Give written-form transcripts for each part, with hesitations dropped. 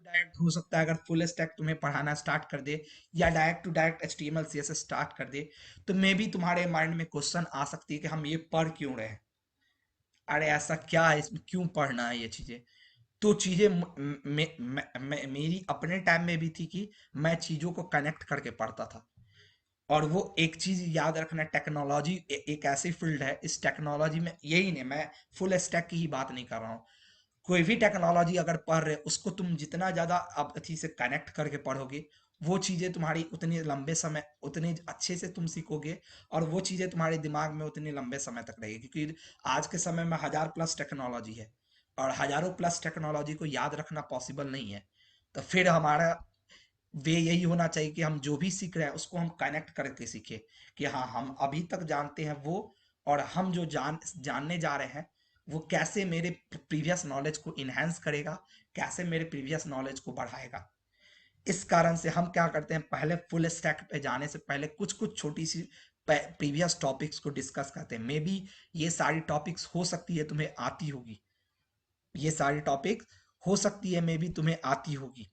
Direct हो सकता है अगर फुल स्टैक तुम्हें पढ़ाना स्टार्ट कर दे या direct to direct HTML CSS start कर दे, तो मे बी तुम्हारे माइंड में क्वेश्चन आ सकती है कि हम ये पढ़ क्यों रहे हैं, अरे ऐसा क्या है इसमें, क्यों पढ़ना है ये चीजें। तो चीजें मेरी अपने टाइम में भी थी कि मैं चीजों को कनेक्ट करके पढ़ता था। और वो एक चीज याद रखना, टेक्नोलॉजी एक ऐसी फील्ड है, इस टेक्नोलॉजी में यही नहीं, मैं फुल स्टैक की ही बात नहीं कर रहा हूँ, कोई भी टेक्नोलॉजी अगर पढ़ रहे उसको तुम जितना ज्यादा अब अच्छी से कनेक्ट करके पढ़ोगे, वो चीजें तुम्हारी उतनी लंबे समय उतनी अच्छे से तुम सीखोगे, और वो चीजें तुम्हारे दिमाग में उतने लंबे समय तक रहेगी, क्योंकि आज के समय में 1000+ टेक्नोलॉजी है, और हजारों प्लस टेक्नोलॉजी को याद रखना पॉसिबल नहीं है। तो फिर हमारा वे यही होना चाहिए कि हम जो भी सीख रहे हैं उसको हम कनेक्ट करके सीखे, कि हाँ हम अभी तक जानते हैं वो, और हम जो जानने जा रहे हैं वो कैसे मेरे प्रीवियस नॉलेज को इनहेंस करेगा, कैसे मेरे प्रीवियस नॉलेज को बढ़ाएगा। इस कारण से हम क्या करते हैं, पहले फुल स्टैक पे जाने से पहले कुछ कुछ छोटी सी प्रीवियस टॉपिक्स को डिस्कस करते हैं। मे बी ये सारी टॉपिक्स हो सकती है तुम्हें आती होगी, ये सारी टॉपिक्स हो सकती है मे बी तुम्हें आती होगी,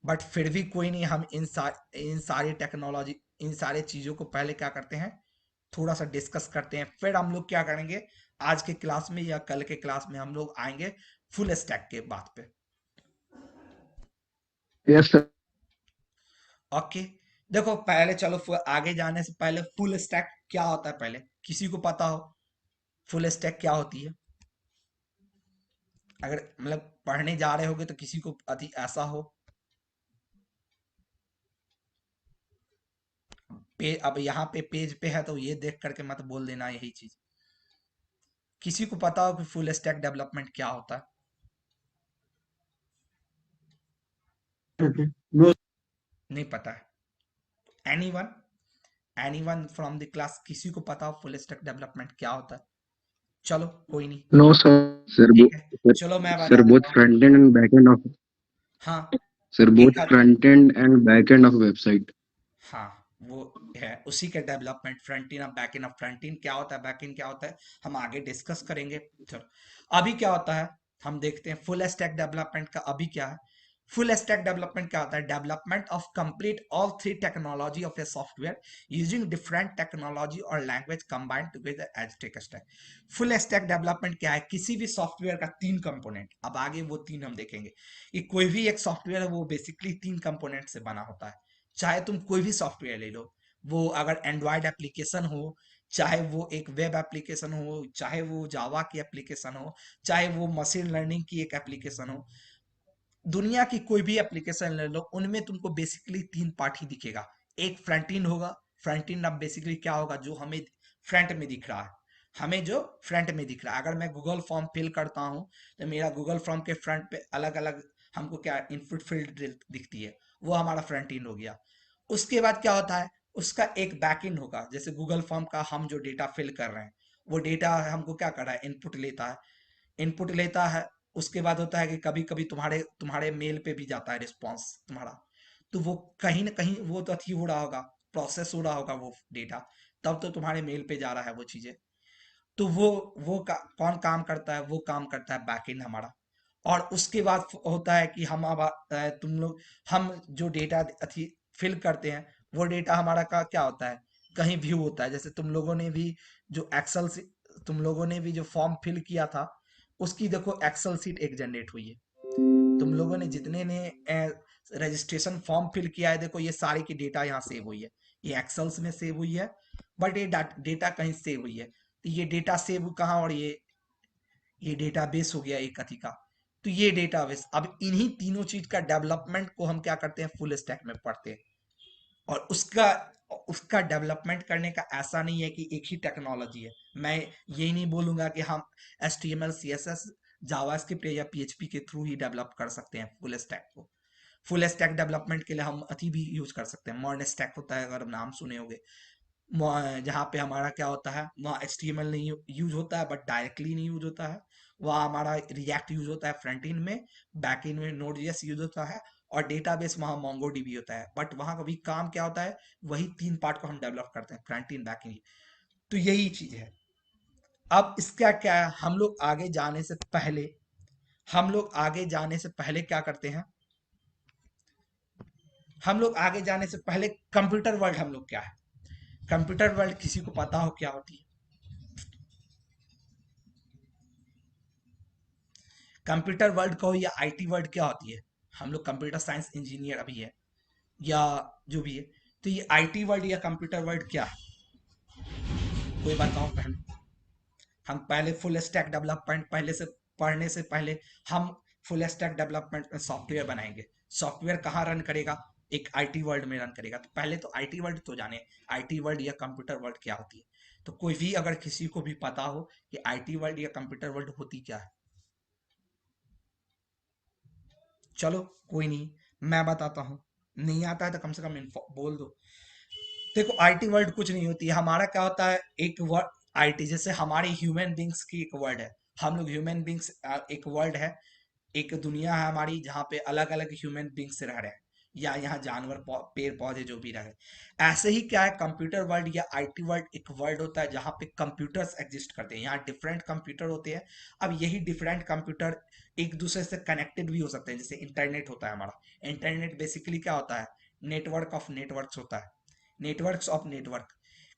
बट फिर भी कोई नहीं, हम इन सारी टेक्नोलॉजी, इन सारी चीजों को पहले क्या करते हैं, थोड़ा सा डिस्कस करते हैं, फिर हम लोग क्या करेंगे, आज के क्लास में या कल के क्लास में हम लोग आएंगे फुल स्टैक के बात पे। Yes sir. ओके, देखो पहले चलो आगे जाने से पहले फुल स्टैक क्या होता है, पहले किसी को पता हो फुल स्टैक क्या होती है, अगर मतलब पढ़ने जा रहे होगे तो किसी को अति ऐसा हो, अब यहाँ पे पेज पे है तो ये देख करके मत बोल देना यही चीज, किसी को पता हो कि फुल स्टैक डेवलपमेंट क्या होता है, नो। नहीं पता है, anyone, anyone from the class, किसी को पता हो फुल स्टैक डेवलपमेंट क्या होता है, चलो कोई नहीं, नो सर। सर ठीक है, सर, चलो मैं सर बता बोथ देता हूँ। Front end and back end of हाँ, सर एक बोथ हद, front end and back end of website. हाँ वो है उसी के development, front in, back in, front in क्या होता है, बैक इन क्या होता है, हम आगे डिस्कस करेंगे। चलो अभी क्या होता है, हम देखते हैं फुल स्टैक डेवलपमेंट का अभी क्या है। फुल स्टैक डेवलपमेंट क्या होता है, development of complete all three technology of a software using different technology और language combined together as tech stack. Full stack development क्या है, किसी भी सॉफ्टवेयर का तीन कंपोनेंट, अब आगे वो तीन हम देखेंगे कि कोई भी एक सॉफ्टवेयर है वो बेसिकली तीन कंपोनेंट से बना होता है। चाहे तुम कोई भी सॉफ्टवेयर ले लो, वो अगर एंड्रॉयड एप्लीकेशन हो, चाहे वो एक वेब एप्लीकेशन हो, चाहे वो जावा की एप्लीकेशन हो, चाहे वो मशीन लर्निंग की एक एप्लीकेशन हो, दुनिया की कोई भी एप्लीकेशन ले लो, उनमें तुमको बेसिकली तीन पार्ट ही दिखेगा। एक फ्रंट एंड होगा, फ्रंट एंड अब बेसिकली क्या होगा, जो हमें फ्रंट में दिख रहा है, हमें जो फ्रंट में दिख रहा है, अगर मैं गूगल फॉर्म फिल करता हूँ तो मेरा गूगल फॉर्म के फ्रंट पे अलग अलग हमको क्या इनपुट फील्ड दिखती है, वो हमारा फ्रंट एंड हो गया। उसके बाद क्या होता है, उसका एक बैक एंड होगा, जैसे गूगल फॉर्म का हम जो डेटा फिल कर रहे हैं, वो डेटा हमको क्या कर रहा है, इनपुट लेता है, इनपुट लेता है। उसके बाद होता है कि कभी कभी तुम्हारे तुम्हारे मेल पे भी जाता है रिस्पॉन्स तुम्हारा, तो वो कहीं ना कहीं वो तो अथी हो रहा होगा, प्रोसेस हो रहा होगा वो डेटा, तब तो तुम्हारे मेल पे जा रहा है वो चीजें। तो कौन काम करता है, वो काम करता है बैकएंड हमारा। और उसके बाद होता है कि हम अब तुम लोग, हम जो डेटा अथी फिल करते हैं, वो डेटा हमारा का क्या होता है, कहीं व्यू होता है, जैसे तुम लोगों ने भी जो एक्सेल से तुम लोगों ने भी जो फॉर्म फिल किया था, उसकी देखो एक्सेल सीट एक जनरेट हुई है। तुम लोगों ने जितने ने रजिस्ट्रेशन फॉर्म फिल किया है, देखो ये सारी की डेटा यहाँ सेव हुई है, ये एक्सेल्स में सेव हुई है, बट ये डेटा कहीं सेव हुई है, तो ये डेटा सेव कहाँ, और ये डेटाबेस हो गया एक अथी का। तो ये डेटाबेस, अब इन्हीं तीनों चीज का डेवलपमेंट को हम क्या करते हैं, फुल स्टैक में पढ़ते हैं। और उसका उसका डेवलपमेंट करने का ऐसा नहीं है कि एक ही टेक्नोलॉजी है, मैं यही नहीं बोलूंगा कि हम HTML CSS जावास्क्रिप्ट या PHP के थ्रू ही डेवलप कर सकते हैं फुल स्टैक को। फुल स्टैक डेवलपमेंट के लिए हम अथी भी यूज कर सकते हैं, मॉडर्न स्टैक होता है, अगर नाम सुने होंगे, जहाँ पे हमारा क्या होता है, वहाँ HTML नहीं यूज होता है, बट डायरेक्टली नहीं यूज होता है, वहाँ हमारा रिएक्ट यूज होता है फ्रंट एंड में, बैक एंड में नोड.js यूज होता है, और डेटाबेस वहाँ MongoDB होता है, बट वहाँ का भी काम क्या होता है, वही तीन पार्ट को हम डेवलप करते हैं, फ्रंट एंड बैक एंड। तो यही चीज है। अब इसका क्या है, हम लोग आगे जाने से पहले हम लोग आगे जाने से पहले क्या करते हैं? हम लोग आगे जाने से पहले कंप्यूटर वर्ल्ड हम लोग क्या है? कंप्यूटर वर्ल्ड किसी को पता हो क्या होती है? कंप्यूटर वर्ल्ड कहो या आईटी वर्ल्ड क्या होती है? हम लोग कंप्यूटर साइंस इंजीनियर अभी है या जो भी है, तो ये आईटी वर्ल्ड या कंप्यूटर वर्ल्ड क्या है? कोई बताओ पहले। हम पहले फुल स्टैक डेवलपमेंट पहले से पढ़ने से पहले हम फुल स्टैक डेवलपमेंट में सॉफ्टवेयर बनाएंगे। सॉफ्टवेयर कहाँ रन करेगा? एक आईटी वर्ल्ड में रन करेगा। तो पहले तो आईटी वर्ल्ड तो जाने, आईटी वर्ल्ड या कंप्यूटर वर्ल्ड क्या होती है। तो कोई भी अगर किसी को भी पता हो कि आईटी वर्ल्ड या कंप्यूटर वर्ल्ड होती क्या है। चलो कोई नहीं, मैं बताता हूँ। नहीं आता है तो कम से कम बोल दो। देखो आईटी वर्ल्ड कुछ नहीं होती है। हमारा क्या होता है, एक वर्ड आईटी जैसे हमारे ह्यूमन बींग्स की एक वर्ड है। हम लोग ह्यूमन बींग्स, एक वर्ल्ड है, एक दुनिया है हमारी जहाँ पे अलग अलग ह्यूमन बींग्स रह रहे हैं, या यहाँ जानवर पेड़ पौधे जो भी रह रहे हैं। ऐसे ही क्या है, कंप्यूटर वर्ल्ड या आईटी वर्ल्ड एक वर्ल्ड होता है जहाँ पे कंप्यूटर्स एग्जिस्ट करते हैं। यहाँ डिफरेंट कंप्यूटर होते हैं। अब यही डिफरेंट कंप्यूटर एक दूसरे से कनेक्टेड भी हो सकते हैं, जैसे इंटरनेट होता है हमारा। इंटरनेट बेसिकली क्या होता है? नेटवर्क ऑफ नेटवर्क्स होता है। नेटवर्क्स ऑफ नेटवर्क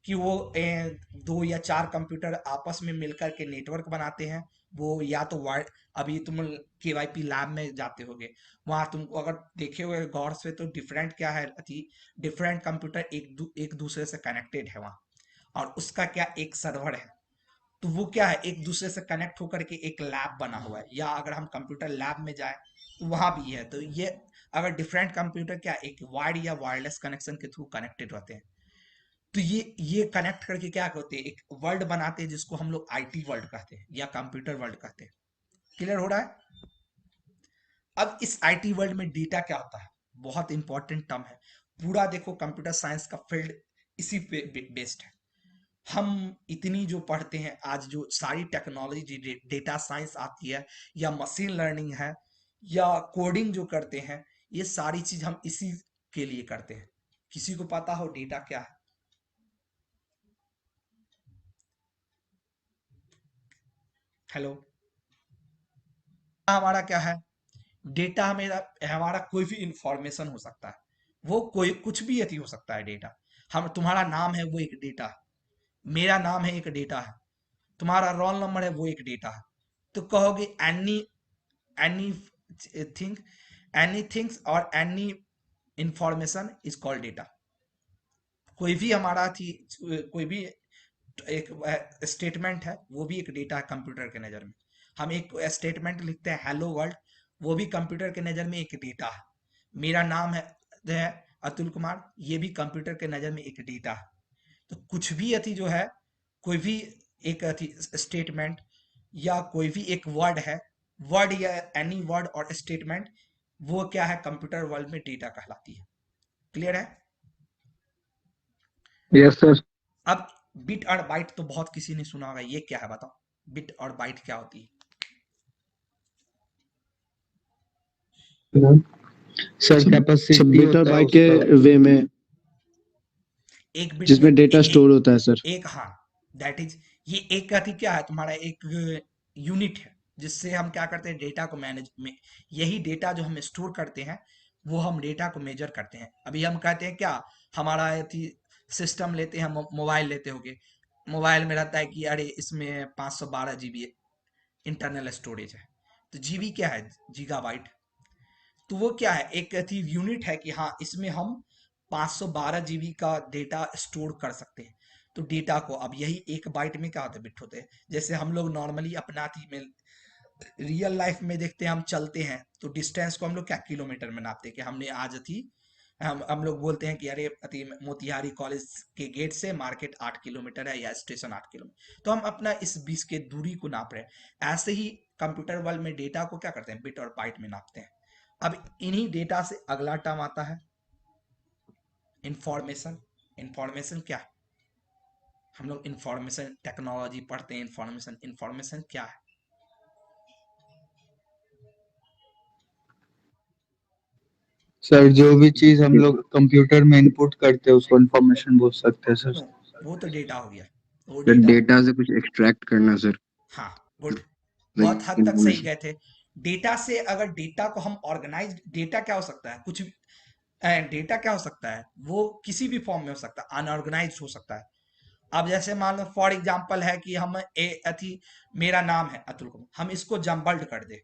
कि वो दो या चार कंप्यूटर आपस में मिलकर के नेटवर्क बनाते हैं। वो या तो वाइड, अभी तुम केवाईपी लैब में जाते होगे, वहां तुमको अगर देखे हुए गौर से तो डिफरेंट क्या है अति, डिफरेंट कंप्यूटर एक दूसरे से कनेक्टेड है वहाँ। और उसका क्या एक सर्वर है। तो वो क्या है, एक दूसरे से कनेक्ट होकर के एक लैब बना हुआ है। या अगर हम कंप्यूटर लैब में जाए तो वहां भी है। तो ये अगर डिफरेंट कंप्यूटर क्या एक वायर्ड या वायरलेस कनेक्शन के थ्रू कनेक्टेड रहते हैं, तो ये कनेक्ट करके क्या होते हैं, एक वर्ल्ड बनाते हैं जिसको हम लोग आईटी वर्ल्ड कहते हैं या कंप्यूटर वर्ल्ड कहते हैं। क्लियर हो रहा है? अब इस आईटी वर्ल्ड में डेटा क्या होता है, बहुत इंपॉर्टेंट टर्म है। पूरा देखो कंप्यूटर साइंस का फील्ड इसी पे बेस्ड है। हम इतनी जो पढ़ते हैं आज, जो सारी टेक्नोलॉजी डेटा साइंस आती है, या मशीन लर्निंग है, या कोडिंग जो करते हैं, ये सारी चीज हम इसी के लिए करते हैं। किसी को पता हो डेटा क्या है? हेलो। हमारा क्या है? डेटा हमें, हमारा कोई भी इंफॉर्मेशन हो सकता है। वो कोई कुछ भी यदि हो सकता है डेटा। हम तुम्हारा नाम है वो एक डेटा है। मेरा नाम है एक डेटा है। तुम्हारा रोल नंबर है वो एक डेटा है। तो कहोगे एनी थिंग, एनी थिंग्स और any information is called data. कोई भी हमारा थी, कोई भी एक स्टेटमेंट है वो भी एक डेटा है कंप्यूटर के नज़र में। हम एक स्टेटमेंट लिखते हैं हेलो वर्ल्ड, वो भी कंप्यूटर के नज़र में एक डेटा है। मेरा नाम है अतुल कुमार, ये भी कंप्यूटर के नज़र में एक डेटा है। तो कुछ भी अति जो है, कोई भी एक अति स्टेटमेंट या कोई भी एक वर्ड है, वर्ड या एनी वर्ड और स्टेटमेंट, वो क्या है, कंप्यूटर वर्ल्ड में डेटा कहलाती है। क्लियर है? Yes sir. अब बिट और बाइट तो बहुत किसी ने सुना होगा, ये क्या है बताओ? बिट और बाइट क्या होती है? सर कैपेसिटी बिट और होता है बाइट के उसका। वे में एक बिट जिसमें डेटा एक, स्टोर होता है सर। एक हाँ, दैट इज, ये एक अति क्या है, तुम्हारा एक यूनिट है जिससे हम क्या करते हैं, डेटा को मैनेज में, यही डेटा जो हम स्टोर करते हैं वो हम डेटा को मेजर करते हैं। अभी हम कहते हैं क्या, हमारा अति सिस्टम लेते हैं, मोबाइल लेते होगे, मोबाइल में रहता है कि अरे इसमें 512 GB इंटरनल स्टोरेज है। तो जीबी क्या है, गीगाबाइट। तो वो क्या है, एक ऐसी यूनिट है कि हाँ इसमें हम 512 GB का डेटा स्टोर कर सकते हैं। तो डेटा को, अब यही एक बाइट में क्या होता है, बिट होते हैं। जैसे हम लोग नॉर्मली अपना थी में रियल लाइफ में देखते हैं, हम चलते हैं तो डिस्टेंस को हम लोग क्या किलोमीटर में नापते हैं, कि हमने आज थी, हम लोग बोलते हैं कि अरे अति मोतिहारी कॉलेज के गेट से मार्केट 8 किलोमीटर है या स्टेशन 8 किलोमीटर, तो हम अपना इस बीच के दूरी को नाप रहे हैं। ऐसे ही कंप्यूटर वर्ल्ड में डेटा को क्या करते हैं, बिट और बाइट में नापते हैं। अब इन्हीं डेटा से अगला टर्म आता है इंफॉर्मेशन। इंफॉर्मेशन क्या है? हम लोग इंफॉर्मेशन टेक्नोलॉजी पढ़ते हैं, इंफॉर्मेशन, इंफॉर्मेशन क्या है? सर जो भी चीज हम लोग कंप्यूटर में इनपुट करते हैं उसको इंफॉर्मेशन बोल सकते हैं सर। नो, वो तो डेटा हो गया, वो सर डेटा हो गया। डेटा से कुछ एक्सट्रैक्ट करना सर। हाँ, गुड, बहुत लाइक हद तक सही इन्फॉर्मेशन। गए थे। डेटा से अगर डेटा को हम ऑर्गेनाइज, डेटा क्या हो सकता है, कुछ डेटा क्या हो सकता है, वो किसी भी फॉर्म में हो सकता है, अनऑर्गेनाइज हो सकता है। अब जैसे मान लो फॉर एग्जांपल है कि हम ए अथी मेरा नाम है अतुल कुमार, हम इसको जम्बल्ड कर दे,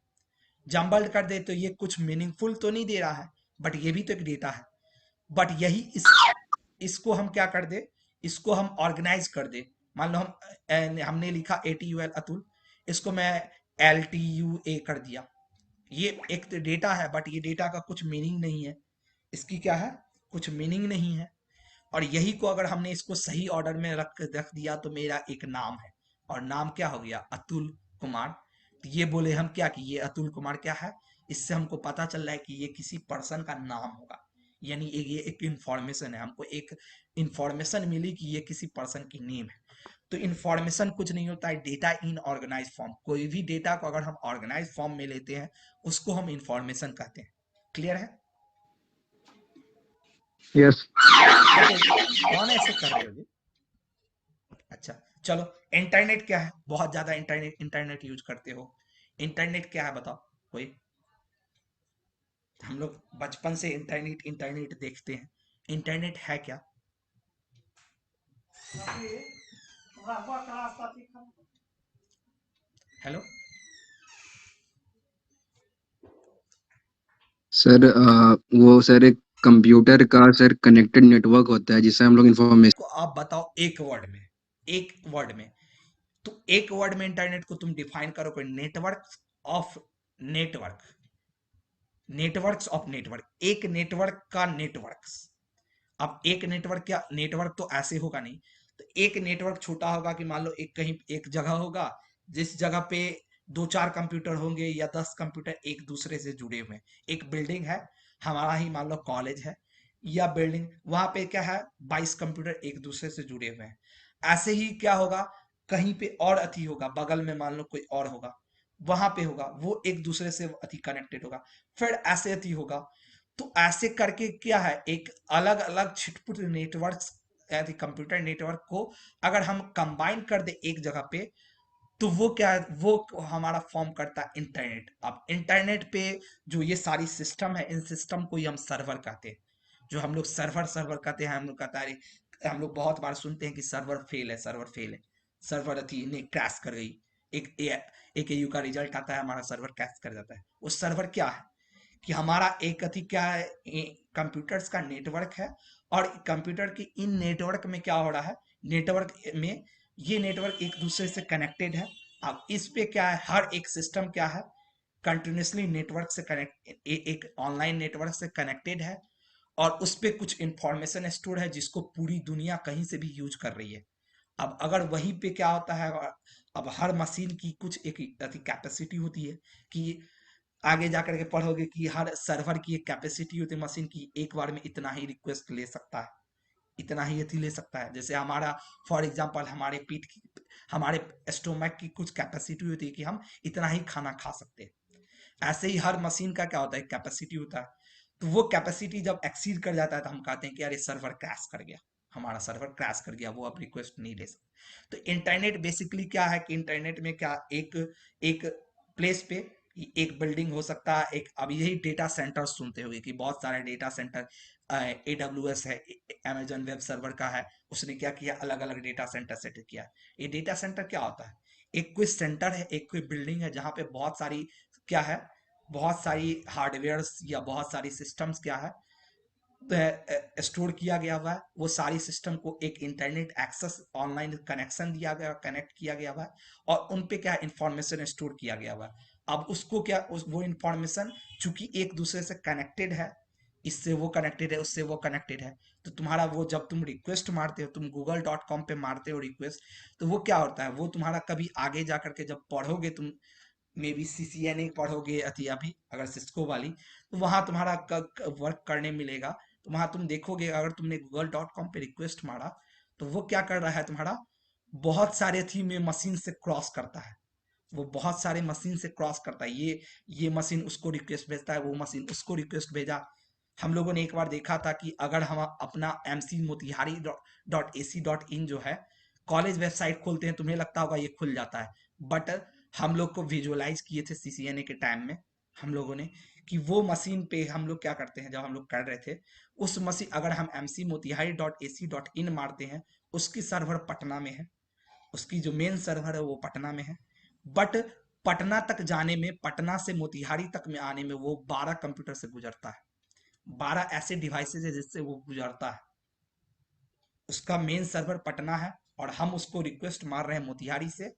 जम्बल्ड कर दे तो ये कुछ मीनिंगफुल तो नहीं दे रहा है, बट ये भी तो एक डेटा है। बट यही इसको हम क्या कर दे, इसको हम ऑर्गेनाइज कर दे। मान लो हमने लिखा ATUL अतुल, इसको मैं LTUA कर दिया, ये एक तो डेटा है, बट ये डेटा का कुछ मीनिंग नहीं है, इसकी क्या है, कुछ मीनिंग नहीं है। और यही को अगर हमने इसको सही ऑर्डर में रख रख दिया तो मेरा एक नाम है, और नाम क्या हो गया, अतुल कुमार। तो ये बोले हम क्या कि ये अतुल कुमार क्या है, इससे हमको पता चल रहा है कि ये किसी पर्सन का नाम होगा, यानी ये एक इंफॉर्मेशन है, हमको एक इंफॉर्मेशन मिली कि ये किसी पर्सन की नेम है। तो इंफॉर्मेशन कुछ नहीं होता है, डेटा इन ऑर्गेनाइज फॉर्म, कोई भी डेटा को अगर हम ऑर्गेनाइज फॉर्म में लेते हैं उसको हम इंफॉर्मेशन कहते हैं। क्लियर है? यस। कौन ऐसे कर रहे हो जी? अच्छा, चलो। इंटरनेट क्या है, बहुत ज्यादा इंटरनेट इंटरनेट यूज करते हो, इंटरनेट क्या है बताओ कोई? हम लोग बचपन से इंटरनेट इंटरनेट देखते हैं, इंटरनेट है क्या? हेलो। सर वो सर एक कंप्यूटर का सर कनेक्टेड नेटवर्क होता है जिससे हम लोग इंफॉर्मेशन। को आप बताओ एक वर्ड में, एक वर्ड में, तो एक वर्ड में इंटरनेट को तुम डिफाइन करो, कोई network of network, networks of network, एक नेटवर्क का नेटवर्क्स। अब एक नेटवर्क, क्या नेटवर्क तो ऐसे होगा नहीं, तो एक नेटवर्क छोटा होगा कि मान लो एक कहीं एक जगह होगा, जिस जगह पे 2-4 कंप्यूटर होंगे या 10 कंप्यूटर एक दूसरे से जुड़े हुए हैं। एक बिल्डिंग है, हमारा ही मान लो कॉलेज है या बिल्डिंग, वहां पे क्या है, 22 कंप्यूटर एक दूसरे से जुड़े हुए हैं। ऐसे ही क्या होगा, कहीं पे और अथी होगा, बगल में मान लो कोई और होगा, वहां पे होगा, वो एक दूसरे से अथी कनेक्टेड होगा, फिर ऐसे अथी होगा। तो ऐसे करके क्या है, एक अलग अलग छिटपुट नेटवर्क, कंप्यूटर नेटवर्क को अगर हम कंबाइन कर दे एक जगह पे, तो वो क्या है, वो हमारा फॉर्म करता है इंटरनेट। अब इंटरनेट पे जो ये सारी सिस्टम है, इन सिस्टम को ही हम सर्वर कहते हैं। जो हम लोग सर्वर सर्वर कहते हैं, हम लोग कहता है, हम लोग बहुत बार सुनते हैं कि सर्वर फेल है, सर्वर फेल है, सर्वर अथी ने क्रैश कर गई, एक AKU का रिजल्ट आता है, हमारा सर्वर क्रैश कर जाता है। वो सर्वर क्या है कि हमारा एक अथी क्या है, कंप्यूटर्स का नेटवर्क है, और कंप्यूटर के इन नेटवर्क में क्या हो रहा है, नेटवर्क में ये नेटवर्क एक दूसरे से कनेक्टेड है। अब इस पे क्या है, हर एक सिस्टम क्या है, कंटिन्यूसली नेटवर्क से कनेक्ट, एक ऑनलाइन नेटवर्क से कनेक्टेड है, और उस पे कुछ इंफॉर्मेशन स्टोर है जिसको पूरी दुनिया कहीं से भी यूज कर रही है। अब अगर वहीं पे क्या होता है, अब हर मशीन की कुछ एक कैपेसिटी होती है, कि आगे जाकर के पढ़ोगे कि हर सर्वर की एक कैपेसिटी होती है मशीन की, एक बार में इतना ही रिक्वेस्ट ले सकता है, इतना ही अथी ले सकता है। जैसे हमारा फॉर एग्जांपल हमारे पीठ की, हमारे स्टोमक की कुछ कैपेसिटी होती है कि हम इतना ही खाना खा सकते हैं। ऐसे ही हर मशीन का क्या होता है, कैपेसिटी होता है। तो वो कैपेसिटी जब एक्सीड कर जाता है तो हम कहते हैं कि यार ये सर्वर क्रैश कर गया, हमारा सर्वर क्रैश कर गया, वो अब रिक्वेस्ट नहीं ले सकते। तो इंटरनेट बेसिकली क्या है कि इंटरनेट में क्या, एक एक प्लेस पे एक बिल्डिंग हो सकता है, एक, अब यही डेटा सेंटर सुनते होंगे कि बहुत सारे डेटा सेंटर, AWS है, अमेजन वेब सर्वर का है, उसने क्या किया, अलग अलग डेटा सेंटर सेट किया। ये डेटा सेंटर क्या होता है, एक कोई सेंटर है, एक कोई बिल्डिंग है जहाँ पे बहुत सारी क्या है, बहुत सारी हार्डवेयर्स या बहुत सारी सिस्टम्स क्या है, स्टोर किया गया हुआ है। वो सारी सिस्टम को एक इंटरनेट एक्सेस, ऑनलाइन कनेक्शन दिया गया, कनेक्ट किया गया हुआ है, और उन पे क्या इंफॉर्मेशन स्टोर किया गया हुआ है। अब उसको क्या, वो इंफॉर्मेशन चूंकि एक दूसरे से कनेक्टेड है, इससे वो कनेक्टेड है, उससे वो कनेक्टेड है, तो तुम्हारा वो जब तुम रिक्वेस्ट मारते हो, तुम google.com पे मारते हो रिक्वेस्ट, तो वो क्या होता है, वो तुम्हारा कभी आगे जा करके जब पढ़ोगे तुम, मे बी CCNA पढ़ोगे अथी, अभी अगर सिस्को वाली, तो वहां तुम्हारा वर्क करने मिलेगा। तो वहां तुम देखोगे, अगर तुमने google.com पे रिक्वेस्ट मारा, तो वो क्या कर रहा है, तुम्हारा बहुत सारे थी में मशीन से क्रॉस करता है, वो बहुत सारे मशीन से क्रॉस करता है, ये मशीन उसको रिक्वेस्ट भेजता है, वो मशीन उसको रिक्वेस्ट भेजा। हम लोगों ने एक बार देखा था कि अगर हम अपना MC Motihari.ac.in जो है, कॉलेज वेबसाइट खोलते हैं, तुम्हें लगता होगा ये खुल जाता है, बट हम लोग को विजुअलाइज किए थे CCNA के टाइम में हम लोगों ने, कि वो मशीन पे हम लोग क्या करते हैं, जब हम लोग कर रहे थे उस मशीन, अगर हम mcmotihari.ac.in मारते हैं, उसकी सर्वर पटना में है, उसकी जो मेन सर्वर है वो पटना में है, बट पटना तक जाने में, पटना से मोतिहारी तक में आने में वो 12 कंप्यूटर से गुजरता है। 12 ऐसे डिवाइसेज है जिससे वो गुजरता है। उसका मेन सर्वर पटना है और हम उसको रिक्वेस्ट मार रहे हैं मोतिहारी से,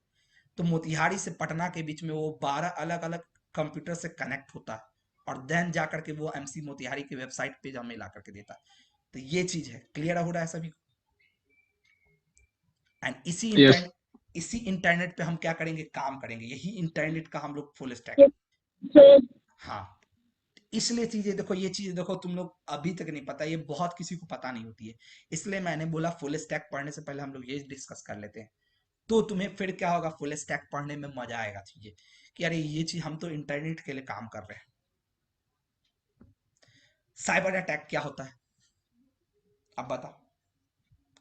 तो मोतिहारी से पटना के बीच में वो 12 अलग अलग कंप्यूटर से कनेक्ट होता है और देन जा करके वो MC मोतिहारी की वेबसाइट पे हमें ला करके देता है। तो ये चीज है, क्लियर हो रहा है सभी को? एंड यस इसी इंटरनेट पे हम क्या करेंगे, काम करेंगे, यही इंटरनेट का हम लोग फुल स्टैक। हाँ, इसलिए चीजें देखो, ये चीज देखो तुम लोग अभी तक नहीं पता, ये बहुत किसी को पता नहीं होती है, इसलिए मैंने बोला फुल स्टैक पढ़ने से पहले हम लोग ये डिस्कस कर लेते हैं। तो तुम्हें फिर क्या होगा, फुल स्टैक पढ़ने में मजा आएगा चीजें, कि अरे ये चीज हम तो इंटरनेट के लिए काम कर रहे हैं। साइबर अटैक क्या होता है, अब बताओ,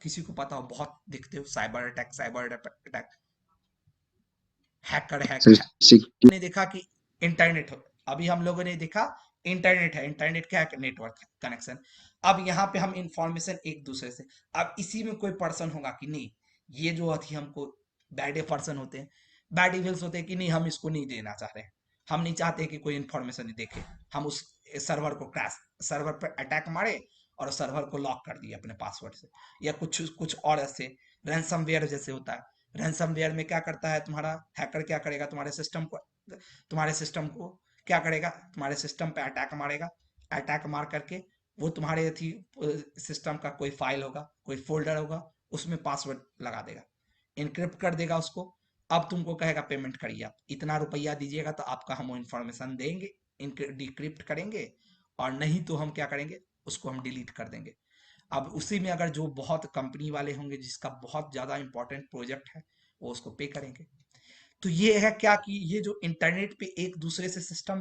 किसी को पता हो? बहुत दिखते हो cyber attack, cyber attack, hacker hack sir है। सिक- ने देखा कि इंटरनेट हो, अभी हम लोगों ने देखा इंटरनेट है, इंटरनेट क्या है, नेटवर्क कनेक्शन। अब यहाँ पे हम इंफॉर्मेशन एक दूसरे से, अब इसी में कोई पर्सन होगा कि नहीं, ये जो अथी हमको बैड पर्सन होते हैं, बैड इविल्स होते हैं कि नहीं, हम इसको नहीं देना चाह रहे हैं, हम नहीं चाहते कि कोई इंफॉर्मेशन देखे, हम उस सर्वर को क्रैश, सर्वर पर अटैक मारे और सर्वर को लॉक कर दिए अपने पासवर्ड से, या कुछ कुछ और ऐसे रैंसमवेयर जैसे होता है। रैंसमवेयर में क्या करता है, तुम्हारा हैकर क्या करेगा, तुम्हारे सिस्टम को क्या करेगा, तुम्हारे सिस्टम पे अटैक मारेगा, अटैक मार करके वो तुम्हारे थी सिस्टम का कोई फाइल होगा, कोई फोल्डर होगा, उसमें पासवर्ड लगा देगा, इनक्रिप्ट कर देगा उसको। अब तुमको कहेगा पेमेंट करिए, आप इतना रुपया दीजिएगा तो आपका हम इंफॉर्मेशन देंगे, डिक्रिप्ट करेंगे, और नहीं तो हम क्या करेंगे, उसको हम डिलीट कर देंगे। अब उसी में अगर जो बहुत कंपनी वाले होंगे जिसका बहुत ज्यादा इंपॉर्टेंट प्रोजेक्ट है, वो उसको पे करेंगे। तो ये है क्या, कि ये जो इंटरनेट पे एक दूसरे से सिस्टम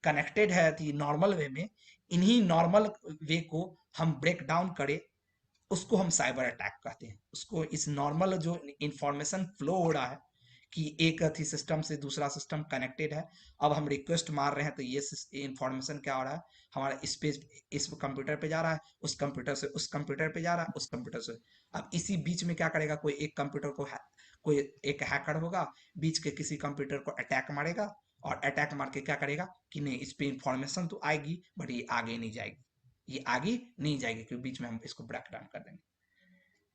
कनेक्टेड है थी नॉर्मल वे में, इन्हीं नॉर्मल वे को हम ब्रेक डाउन करें, उसको हम साइबर अटैक कहते हैं। उसको इस नॉर्मल जो इंफॉर्मेशन फ्लो हो रहा है, कि एक थी सिस्टम से दूसरा सिस्टम कनेक्टेड है, अब हम रिक्वेस्ट मार रहे हैं, तो ये इंफॉर्मेशन क्या हो रहा है, हमारा इस पे, इस कंप्यूटर पे जा रहा है, उस कंप्यूटर से उस कंप्यूटर पे जा रहा है, उस कंप्यूटर से। अब इसी बीच में क्या करेगा, कोई एक कंप्यूटर को कोई एक हैकर होगा, बीच के किसी कंप्यूटर को अटैक मारेगा, और अटैक मार के क्या करेगा कि नहीं, इस पे इंफॉर्मेशन तो आएगी बट ये आगे नहीं जाएगी, ये आगे नहीं जाएगी, क्योंकि बीच में हम इसको ब्रेक डाउन कर देंगे।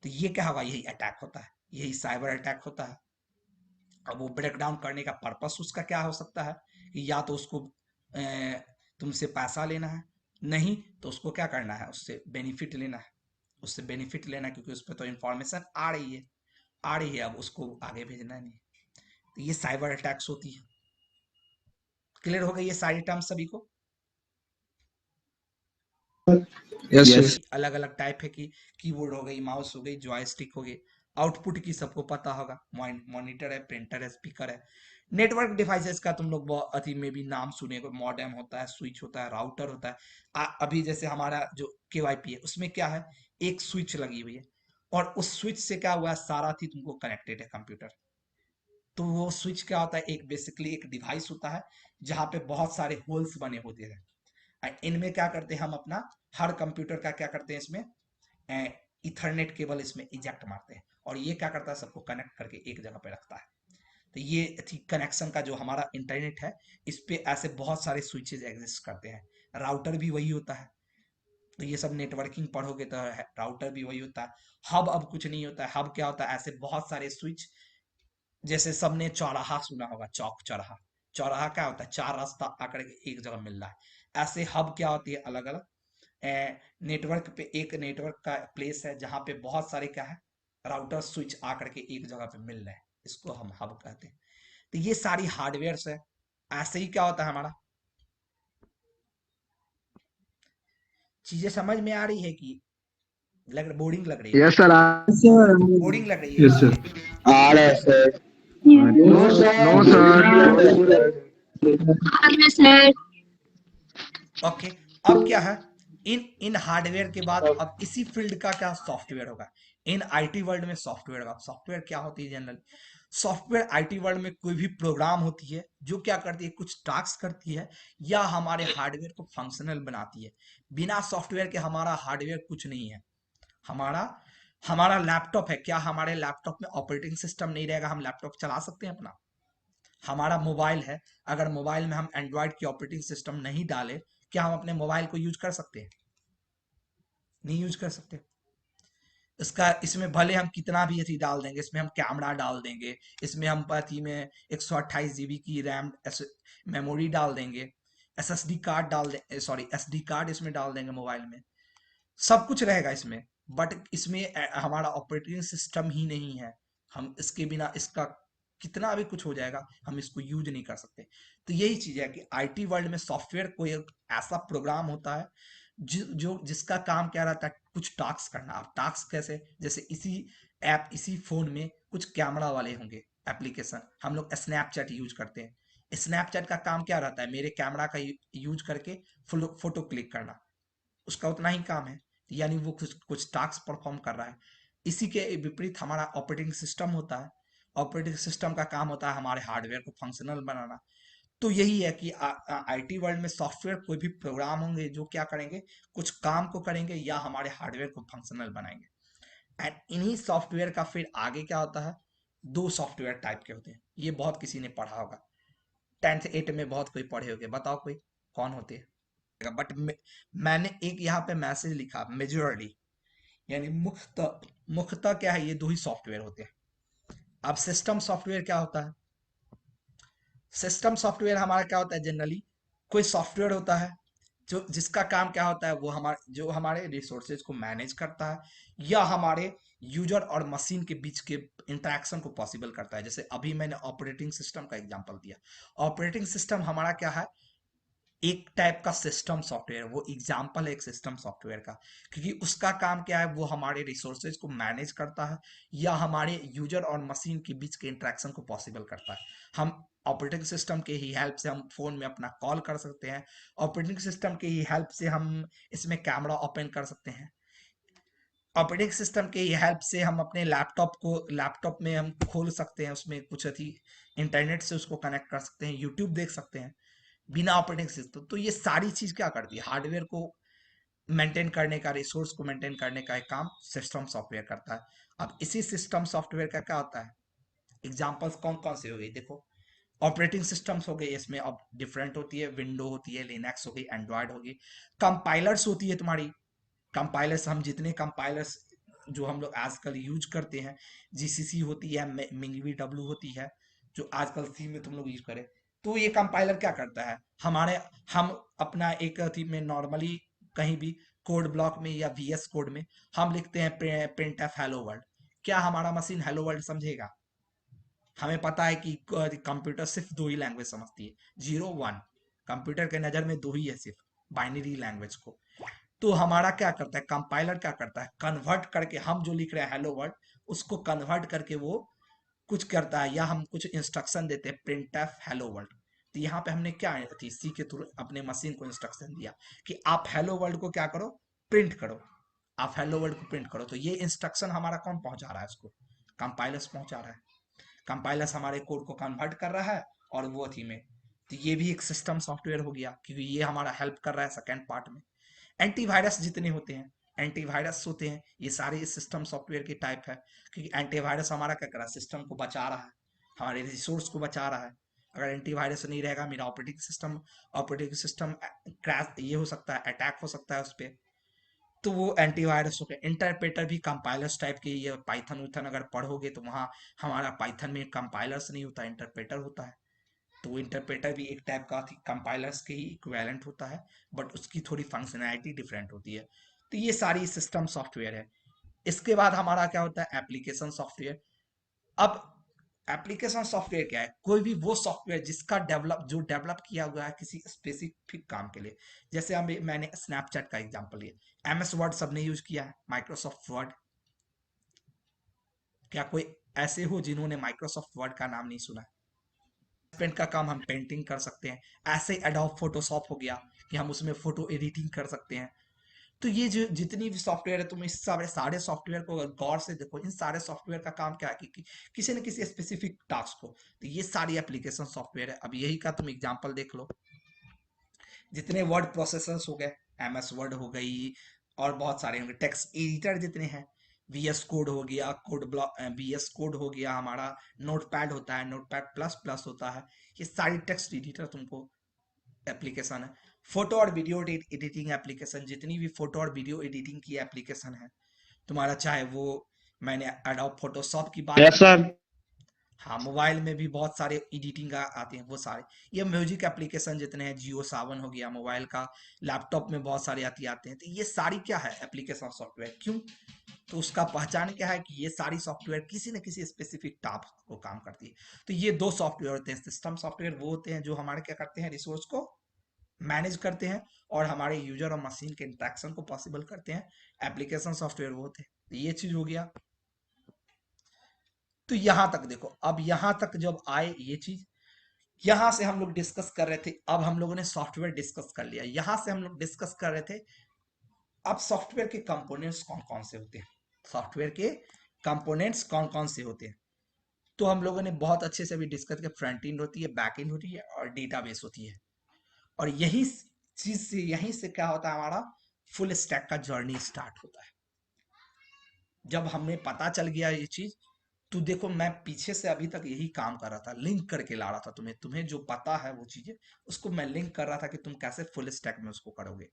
तो ये क्या होगा, यही अटैक होता है, यही साइबर अटैक होता है। अब वो ब्रेक डाउन करने का पर्पस उसका क्या हो सकता है, कि या तो उसको तुमसे पैसा लेना है, नहीं तो उसको क्या करना है, उससे बेनिफिट लेना है, उससे बेनिफिट लेना है, क्योंकि उस पर तो इंफॉर्मेशन आ रही है, आ रही है, अब उसको आगे भेजना नहीं। तो ये साइबर अटैक्स होती है। क्लियर हो गई ये सारी टर्म्स सभी को? Yes yes sir. अलग अलग टाइप है, कि कीबोर्ड हो गई, माउस हो गई, जॉयस्टिक हो गई, आउटपुट की सबको पता होगा, मॉनिटर है, प्रिंटर है, स्पीकर है। नेटवर्क डिवाइसेस का तुम लोग बहुत अति में भी नाम सुने, मॉडेम होता है, स्विच होता है, राउटर होता है। अभी जैसे हमारा जो KYP है, उसमें क्या है, एक स्विच लगी हुई है, और उस स्विच से क्या हुआ है, सारा थी तुमको कनेक्टेड है कंप्यूटर। तो वो स्विच क्या होता है, एक बेसिकली एक डिवाइस होता है जहाँ पे बहुत सारे होल्स बने होते हैं, इनमें क्या करते हैं हम अपना, हर कंप्यूटर का क्या करते हैं इसमें, इथरनेट केबल इसमें इजेक्ट मारते हैं, और ये क्या करता है, सबको कनेक्ट करके एक जगह पे रखता है। तो ये थी कनेक्शन का जो हमारा इंटरनेट है, इस पे ऐसे बहुत सारे स्विचेज एग्जिस्ट करते हैं। राउटर भी वही होता है। तो ये सब नेटवर्किंग पढ़ोगे तो राउटर भी वही होता है। हब अब कुछ नहीं होता है, हब क्या होता है, ऐसे बहुत सारे स्विच, जैसे सबने चौराहा सुना होगा, चौक चौराहा, चौराहा क्या होता है, चार रास्ता आकर के एक जगह मिल रहा है। ऐसे हब क्या होती है, अलग अलग नेटवर्क पे, एक नेटवर्क का प्लेस है जहां पे बहुत सारे क्या है, राउटर स्विच आकर के एक जगह पे मिल रहे हैं, इसको हम हब कहते हैं। तो ये सारी हार्डवेयर है। ऐसे ही क्या होता है हमारा, चीजें समझ में आ रही है कि बोरिंग लग रही है, यस सर बोरिंग लग रही है यस चीजें? सर। आ रहा है sir. No no sir okay. अब क्या है, इन इन हार्डवेयर के बाद अब इसी फील्ड का क्या सॉफ्टवेयर होगा, इन IT वर्ल्ड में सॉफ्टवेयर होगा। सॉफ्टवेयर क्या होती है जनरल, सॉफ्टवेयर आईटी वर्ल्ड में कोई भी प्रोग्राम होती है जो क्या करती है, कुछ टास्क करती है या हमारे हार्डवेयर को फंक्शनल बनाती है। बिना सॉफ्टवेयर के हमारा हार्डवेयर कुछ नहीं है। हमारा हमारा लैपटॉप है, क्या हमारे लैपटॉप में ऑपरेटिंग सिस्टम नहीं रहेगा हम लैपटॉप चला सकते हैं अपना? हमारा मोबाइल है, अगर मोबाइल में हम एंड्रॉयड की ऑपरेटिंग सिस्टम नहीं डालें, क्या हम अपने मोबाइल को यूज कर सकते हैं? नहीं यूज कर सकते। इसका इसमें भले हम कितना भी अथी डाल देंगे, इसमें हम कैमरा डाल देंगे, इसमें हम अथी में 128 GB की रैम मेमोरी डाल देंगे, एसएसडी कार्ड डाल दे, सॉरी एसडी कार्ड इसमें डाल देंगे मोबाइल में, सब कुछ रहेगा इसमें, बट इसमें हमारा ऑपरेटिंग सिस्टम ही नहीं है। हम इसके बिना इसका कितना भी कुछ हो जाएगा, हम इसको यूज नहीं कर सकते। तो यही चीज है कि आईटी वर्ल्ड में सॉफ्टवेयर कोई एक ऐसा प्रोग्राम होता है जो जिसका काम क्या रहता है, कुछ टास्क करना। अब टास्क कैसे, जैसे इसी फोन में कुछ कैमरा वाले होंगे एप्लीकेशन, हम लोग स्नैपचैट यूज करते हैं। स्नैपचैट का काम क्या रहता है, मेरे कैमरा का यूज करके फोटो क्लिक करना, उसका उतना ही काम है, यानी वो कुछ कुछ टास्क परफॉर्म कर रहा है। इसी के विपरीत हमारा ऑपरेटिंग सिस्टम होता है। ऑपरेटिंग सिस्टम का काम होता है हमारे हार्डवेयर को फंक्शनल बनाना। तो यही है कि आईटी वर्ल्ड में सॉफ्टवेयर कोई भी प्रोग्राम होंगे जो क्या करेंगे, कुछ काम को करेंगे या हमारे हार्डवेयर को फंक्शनल बनाएंगे। एंड इन्हीं सॉफ्टवेयर का फिर आगे क्या होता है, दो सॉफ्टवेयर टाइप के होते हैं। ये बहुत किसी ने पढ़ा होगा, 10th 8 में बहुत कोई पढ़े होंगे, बताओ कोई कौन होते हैं? बट मैंने एक यहाँ पे मैसेज लिखा मेजोरली, यानी मुख्यतः क्या है, ये दो ही सॉफ्टवेयर होते हैं। अब सिस्टम सॉफ्टवेयर क्या होता है? सिस्टम सॉफ्टवेयर हमारा क्या होता है, जनरली कोई सॉफ्टवेयर होता है जो जिसका काम क्या होता है, वो हमारे रिसोर्सेज को मैनेज करता है या हमारे यूजर और मशीन के बीच के इंटरेक्शन को पॉसिबल करता है। जैसे अभी मैंने ऑपरेटिंग सिस्टम का एग्जांपल दिया। ऑपरेटिंग सिस्टम हमारा क्या है, एक टाइप का सिस्टम सॉफ्टवेयर, वो एग्जाम्पल है एक सिस्टम सॉफ्टवेयर का, क्योंकि उसका काम क्या है, वो हमारे रिसोर्सेज को मैनेज करता है या हमारे यूजर और मशीन के बीच के इंटरेक्शन को पॉसिबल करता है। हम ऑपरेटिंग सिस्टम के ही हेल्प से हम फोन में अपना कॉल कर सकते हैं। ऑपरेटिंग सिस्टम के ही हेल्प से हम इसमें कैमरा ओपन कर सकते हैं। ऑपरेटिंग सिस्टम के हेल्प से हम अपने लैपटॉप में हम खोल सकते हैं, उसमें कुछ अथी इंटरनेट से उसको कनेक्ट कर सकते हैं, यूट्यूब देख सकते हैं बिना ऑपरेटिंग सिस्टम। तो ये सारी चीज क्या करती है, हार्डवेयर को मेंटेन करने का, रिसोर्स को मेंटेन करने का एक काम सिस्टम सॉफ्टवेयर करता है। अब इसी सिस्टम सॉफ्टवेयर का क्या होता है, एग्जांपल्स कौन कौन से हो गए देखो। ऑपरेटिंग सिस्टम्स हो गए, इसमें अब डिफरेंट होती है, विंडो होती है, लिनक्स हो गई, एंड्रॉयड होगी। कंपाइलर्स होती है तुम्हारी, कंपाइलर्स हम जितने कंपाइलर्स जो हम लोग आजकल यूज करते हैं, जीसीसी होती है, मिंगवी डब्ल्यू होती है, जो आजकल सी में तुम लोग यूज करें। तो ये कंपाइलर क्या करता है, हम अपना एक थी में नॉर्मली कहीं भी कोड ब्लॉक में या वीएस कोड में हम लिखते हैं प्रिंट एफ हेलो वर्ल्ड। क्या हमारा मशीन हेलो वर्ल्ड समझेगा? हमें पता है कि कंप्यूटर सिर्फ दो ही लैंग्वेज समझती है, 0 1। कंप्यूटर के नजर में दो ही है सिर्फ, बाइनरी लैंग्वेज को। तो हमारा क्या करता है, कंपाइलर क्या करता है, कन्वर्ट करके हम जो लिख रहे हैं हेलो वर्ल्ड, उसको कन्वर्ट करके वो कुछ करता है, या हम कुछ इंस्ट्रक्शन देते हैं प्रिंट एफ हेलो वर्ल्ड। तो यहाँ पे हमने क्या थी, सी के थ्रू अपने मशीन को इंस्ट्रक्शन दिया कि आप हेलो वर्ल्ड को क्या करो, प्रिंट करो। आप हेलो वर्ल्ड को प्रिंट करो, तो ये इंस्ट्रक्शन हमारा कौन पहुंचा रहा है, उसको कंपाइलर्स पहुंचा रहा है। कंपाइलर्स हमारे कोड को कन्वर्ट कर रहा है और वो थी में, तो ये भी एक सिस्टम सॉफ्टवेयर हो गया, क्योंकि ये हमारा हेल्प कर रहा है सेकेंड पार्ट में। एंटीवायरस जितने होते हैं, एंटीवायरस होते हैं, ये सारे सिस्टम सॉफ्टवेयर के टाइप है। क्योंकि एंटीवायरस हमारा क्या कर रहा है, सिस्टम को बचा रहा है, हमारे रिसोर्स को बचा रहा है। अगर एंटीवायरस नहीं रहेगा, मेरा ऑपरेटिंग सिस्टम क्रैश ये हो सकता है, अटैक हो सकता है उस पर। तो वो एंटीवायरस हो गया। इंटरप्रेटर भी कंपाइलर्स टाइप के, ये पाइथन उइथन अगर पढ़ोगे तो वहाँ हमारा पाइथन में कंपाइलर्स नहीं होता, इंटरप्रेटर होता है। तो इंटरप्रेटर भी एक टाइप का कंपाइलर्स के ही इक्विवेलेंट होता है, बट उसकी थोड़ी फंक्शनैलिटी डिफरेंट होती है। तो ये सारी सिस्टम सॉफ्टवेयर है। इसके बाद हमारा क्या होता है, एप्लीकेशन सॉफ्टवेयर। अब एप्लीकेशन सॉफ्टवेयर क्या है, कोई भी वो सॉफ्टवेयर जिसका डेवलप किया हुआ है किसी स्पेसिफिक काम के लिए। जैसे मैंने स्नैपचैट का एग्जांपल लिया, एमएस वर्ड सबने यूज किया है, माइक्रोसॉफ्ट वर्ड। क्या कोई ऐसे हो जिन्होंने माइक्रोसॉफ्ट वर्ड का नाम नहीं सुना है? पेंट का काम हम पेंटिंग कर सकते हैं। ऐसे एडोब फोटोशॉप हो गया कि हम उसमें फोटो एडिटिंग कर सकते हैं। तो ये जो जितनी भी सॉफ्टवेयर है, तुम इस सारे सारे सॉफ्टवेयर को अगर गौर से देखो, इन सारे सॉफ्टवेयर का काम क्या है कि किसी न किसी स्पेसिफिक टास्क को, तो ये सारी एप्लीकेशन सॉफ्टवेयर है। अब यही का तुम एग्जांपल देख लो, जितने वर्ड प्रोसेसर्स हो गए, एमएस वर्ड हो गई, और बहुत सारे होंगे टेक्स्ट एडिटर जितने हैं, वीएस कोड हो गया, कोड ब्लॉक, वीएस कोड हो गया, हमारा नोटपैड होता है, नोटपैड प्लस प्लस होता है, ये सारी टेक्स्ट एडिटर तुमको एप्लीकेशन है। फोटो और वीडियो एडिटिंग एप्लीकेशन, जितनी भी फोटो और वीडियो एडिटिंग की एप्लीकेशन है तुम्हारा, चाहे वो, मैंने एडोब फोटोशॉप की बात यस की। सर। हाँ, मोबाइल में भी बहुत सारे एडिटिंग का आते हैं वो सारे, ये म्यूजिक एप्लीकेशन जितने हैं, जियो सावन हो गया मोबाइल का, लैपटॉप में बहुत सारे आते हैं, तो ये सारी क्या है, एप्लीकेशन सॉफ्टवेयर। क्यों? तो उसका पहचान क्या है कि ये सारी सॉफ्टवेयर किसी न किसी स्पेसिफिक टास्क को काम करती है। तो ये दो सॉफ्टवेयर होते हैं, सिस्टम सॉफ्टवेयर वो होते हैं जो हमारे क्या करते हैं, रिसोर्स को मैनेज करते हैं और हमारे यूजर और मशीन के इंटरेक्शन को पॉसिबल करते हैं। एप्लीकेशन सॉफ्टवेयर वो होते हैं। तो ये चीज हो गया। तो यहां तक देखो, अब यहां तक जब आए ये चीज, यहां से हम लोग डिस्कस कर रहे थे, अब हम लोगों ने सॉफ्टवेयर डिस्कस कर लिया, यहां से हम लोग डिस्कस कर रहे थे अब सॉफ्टवेयर के कंपोनेंट्स कौन कौन से होते हैं, सॉफ्टवेयर के कंपोनेंट्स कौन कौन से होते हैं। तो हम लोगों ने बहुत अच्छे से भी डिस्कस किया, फ्रंट एंड होती है, बैक एंड होती है, और डेटाबेस होती है। और यही चीज से, यहीं से क्या होता है, हमारा फुल स्टैक का जर्नी स्टार्ट होता है। जब हमें पता चल गया ये चीज, तो देखो मैं पीछे से अभी तक यही काम कर रहा था, लिंक करके ला रहा था तुम्हें, तुम्हें जो पता है वो चीजें, उसको मैं लिंक कर रहा था कि तुम कैसे फुल स्टैक में उसको करोगे।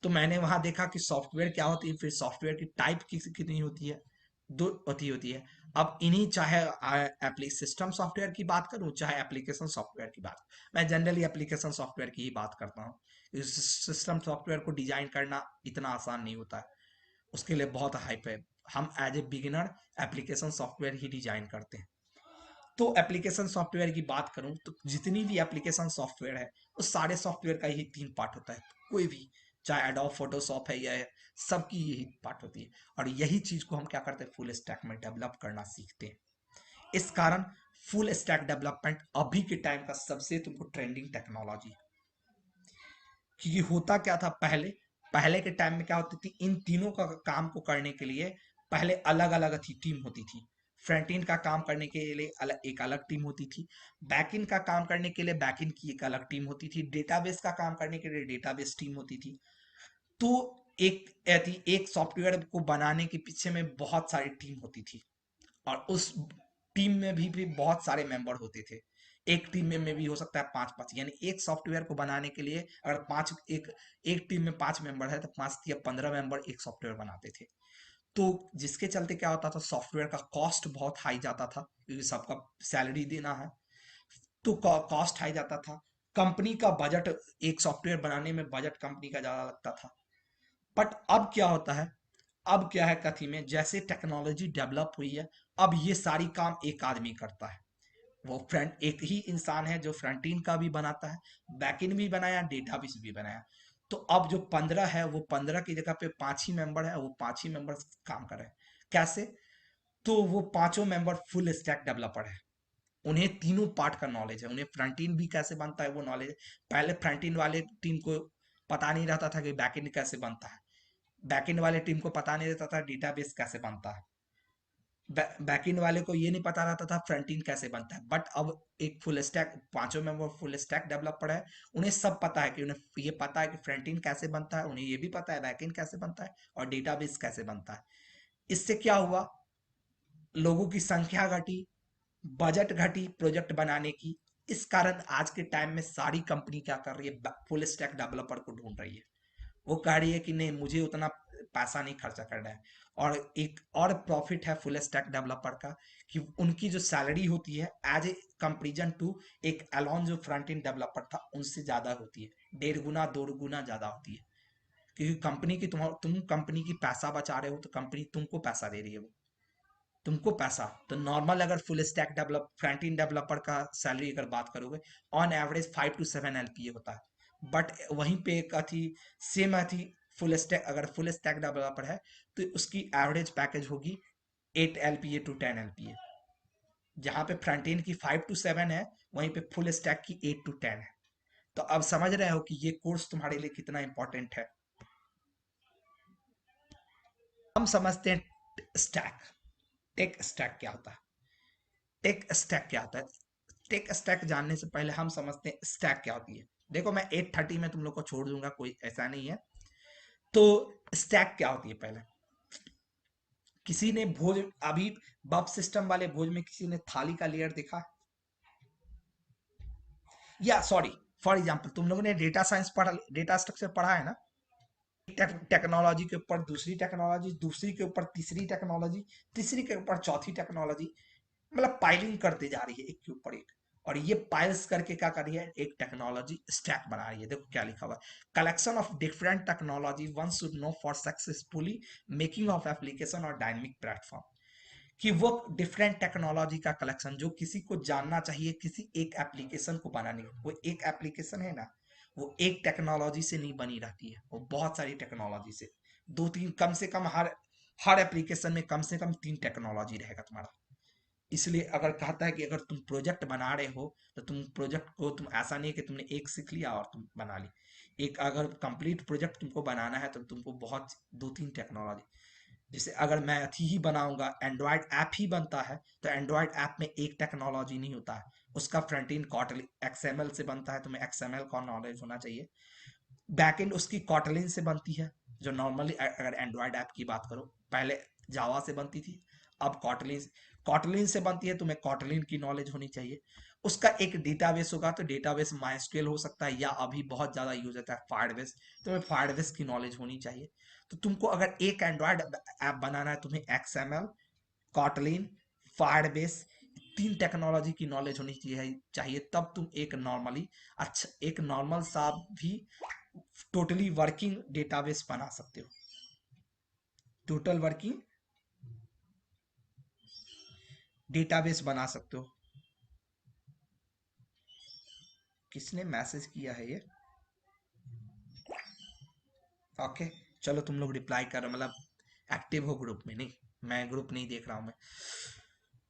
तो मैंने वहां देखा कि सॉफ्टवेयर क्या होती है, फिर सॉफ्टवेयर की टाइप कितनी होती है, दो होती है। अब इन्हीं, चाहे सिस्टम सॉफ्टवेयर की बात करूं, चाहे एप्लीकेशन सॉफ्टवेयर की बात, मैं जनरली एप्लीकेशन सॉफ्टवेयर की ही बात करता हूँ। सिस्टम सॉफ्टवेयर को डिजाइन करना इतना आसान नहीं होता है, उसके लिए बहुत हाइप है। हम as a beginner application software ही डिजाइन करते हैं। तो एप्लीकेशन सॉफ्टवेयर की बात करूं, तो जितनी भी एप्लीकेशन सॉफ्टवेयर है, उस सारे सॉफ्टवेयर का ही तीन पार्ट होता है। कोई भी, चाहे एडोब फोटोशॉप है या सबकी यही पार्ट होती है। और यही चीज को हम क्या करते हैं, फुल स्टैक में डेवलप करना सीखते हैं। इस कारण फुल स्टैक डेवलपमेंट अभी के टाइम का सबसे तुमको ट्रेंडिंग टेक्नोलॉजी है। क्योंकि होता क्या था पहले, पहले के टाइम में क्या होती थी, इन तीनों का काम को करने के लिए पहले अलग अलग थी टीम होती थी। फ्रंट एंड का काम करने के लिए एक अलग टीम होती थी, बैक एंड का काम करने के लिए बैक एंड की एक अलग टीम होती थी, डेटाबेस का काम करने के लिए डेटाबेस टीम होती थी। तो एक सॉफ्टवेयर को बनाने के पीछे में बहुत सारी टीम होती थी, और उस टीम में भी बहुत सारे मेंबर होते थे। एक टीम में भी हो सकता है पांच पांच, यानी एक सॉफ्टवेयर को बनाने के लिए अगर पांच, एक टीम में पांच मेंबर है, तो पांच या 15 मेंबर एक सॉफ्टवेयर बनाते थे। तो जिसके चलते क्या होता था, सॉफ्टवेयर का कॉस्ट बहुत हाई जाता था, क्योंकि सबका सैलरी देना है, तो कॉस्ट हाई जाता था। कंपनी का बजट, एक सॉफ्टवेयर बनाने में बजट कंपनी का ज्यादा लगता था। बट अब क्या होता है, अब क्या है कथी में, जैसे टेक्नोलॉजी डेवलप हुई है, अब ये सारी काम एक आदमी करता है। वो फ्रंट, एक ही इंसान है जो फ्रंट एंड का भी बनाता है, बैक एंड भी बनाया, डेटाबेस भी बनाया। तो अब जो 15 है, वो 15 की जगह पे पांच ही मेंबर है, वो पांच ही मेंबर काम कर रहे हैं। कैसे? तो वो पांचों मेंबर फुल स्टैक डेवलपर है, उन्हें तीनों पार्ट का नॉलेज है, उन्हें फ्रंट एंड भी कैसे बनता है वो नॉलेज है। पहले फ्रंट एंड वाले टीम को पता नहीं रहता था कि बैक एंड कैसे बनता है, बैकएंड वाले टीम को पता नहीं रहता था डेटाबेस कैसे बनता है, बैकएंड वाले को ये नहीं पता रहता था फ्रंट एंड कैसे बनता है। बट अब एक फुल स्टैक, पांचों मेंबर फुल स्टैक डेवलपर है, उन्हें सब पता है, कि उन्हें ये पता है कि फ्रंट एंड कैसे बनता है, उन्हें ये भी पता है बैकएंड कैसे बनता है, और डेटाबेस कैसे बनता है। इससे क्या हुआ, लोगों की संख्या घटी, बजट घटी प्रोजेक्ट बनाने की। इस कारण आज के टाइम में सारी कंपनी क्या कर रही है, फुल स्टैक डेवलपर को ढूंढ रही है। वो कह रही है कि नहीं, मुझे उतना पैसा नहीं खर्चा करना है। और एक और प्रॉफिट है फुल स्टैक डेवलपर का, कि उनकी जो सैलरी होती है एज ए कंपेरिजन टू एक अलोन जो फ्रंट एंड डेवलपर था, उनसे ज्यादा होती है, 1.5 गुना 2 गुना ज्यादा होती है। क्योंकि कंपनी की, तुम कंपनी की पैसा बचा रहे हो, तो कंपनी तुमको पैसा दे रही है, वो तुमको पैसा। तो नॉर्मल अगर full stack develop front end developer का सैलरी अगर बात करोगे, ऑन एवरेज 5 to 7 LPA होता है। बट वहीं पे एक अथी, सेम अथी, फुल स्टैक, अगर फुल स्टैक डेवलपर है, तो उसकी एवरेज पैकेज होगी 8 LPA to 10 LPA। जहां पे फ्रंट एंड की 5 to 7 है, वहीं पे फुल स्टैक की 8 to 10 है। तो अब समझ रहे हो कि ये कोर्स तुम्हारे लिए कितना इंपॉर्टेंट है। हम समझते हैं स्टैक। टेक स्टैक क्या होता है? टेक स्टैक क्या होता है? टेक स्टैक जानने से पहले हम समझते हैं स्टैक क्या होती है। देखो मैं 8:30 में तुम लोग को छोड़ दूंगा, कोई ऐसा नहीं है। तो स्टैक क्या होती है पहले? किसी ने भोज, अभी बफ सिस्टम वाले भोज में किसी ने थाली का लेयर देखा है? या सॉरी, फॉर एग्जांपल तुम लोगों ने डेटा साइंस पढ़ा, डेटा स्ट्रक्चर पढ़ा है ना? टेक्नोलॉजी के ऊपर दूसरी टेक्नोलॉजी, दूसरी के ऊपर तीसरी टेक्नोलॉजी, तीसरी के ऊपर चौथी टेक्नोलॉजी, मतलब पाइलिंग करती जा रही है एक के ऊपर एक। और ये पाइल्स करके क्या कर रही है? एक टेक्नोलॉजी स्टैक बना रही है। देखो क्या लिखा हुआ है, collection of different technology one should know for successfully making of application और डायनेमिक प्लेटफॉर्म। कि वो डिफरेंट टेक्नोलॉजी का कलेक्शन जो किसी को जानना चाहिए किसी एक एप्लीकेशन को बनाने की। वो एक एप्लीकेशन है ना, वो एक टेक्नोलॉजी से नहीं बनी रहती है, वो बहुत सारी टेक्नोलॉजी से, दो तीन, कम से कम हर हर एप्लीकेशन में कम से कम 3 टेक्नोलॉजी रहेगा तुम्हारा। इसलिए अगर कहता है कि अगर तुम प्रोजेक्ट बना रहे हो तो तुम प्रोजेक्ट को, तुम ऐसा नहीं है कि तुमने एक सीख लिया और तुम बना ली। एक अगर कंप्लीट प्रोजेक्ट तुमको बनाना है तो तुमको बहुत, दो तीन टेक्नोलॉजी, जैसे अगर मैं अथी ही बनाऊंगा, एंड्रॉयड ऐप ही बनता है तो एंड्रॉयड ऐप में एक टेक्नोलॉजी नहीं होता है। उसका फ्रंट एंड कॉटलिन एक्सएमएल से बनता है, तुम्हें एक्सएमएल का नॉलेज होना चाहिए। बैकएंड उसकी कॉटलिन से बनती है, जो नॉर्मली अगर एंड्रॉयड ऐप की बात करो, पहले जावा से बनती थी, अब कॉटलिन, कॉटलिन से बनती है, तुम्हें कॉटलिन की नॉलेज होनी चाहिए। उसका एक डेटाबेस होगा, तो डेटाबेस माइस्क्वेल हो सकता है, या अभी बहुत ज्यादा यूज होता है फायरबेस, तुम्हें फायरबेस की नॉलेज होनी चाहिए। तो तुमको अगर एक एंड्रॉयड ऐप बनाना है, तुम्हें एक्सएमएल, कॉटलिन, फायरबेस, तीन टेक्नोलॉजी की नॉलेज होनी चाहिए, तब तुम एक नॉर्मली, अच्छा एक नॉर्मल सा भी टोटली वर्किंग डेटाबेस बना सकते हो। टोटल वर्किंग डेटाबेस बना सकते हो। किसने मैसेज किया है ये? ओके, चलो तुम लोग रिप्लाई करो, मतलब एक्टिव हो ग्रुप में, नहीं मैं ग्रुप नहीं देख रहा हूं मैं।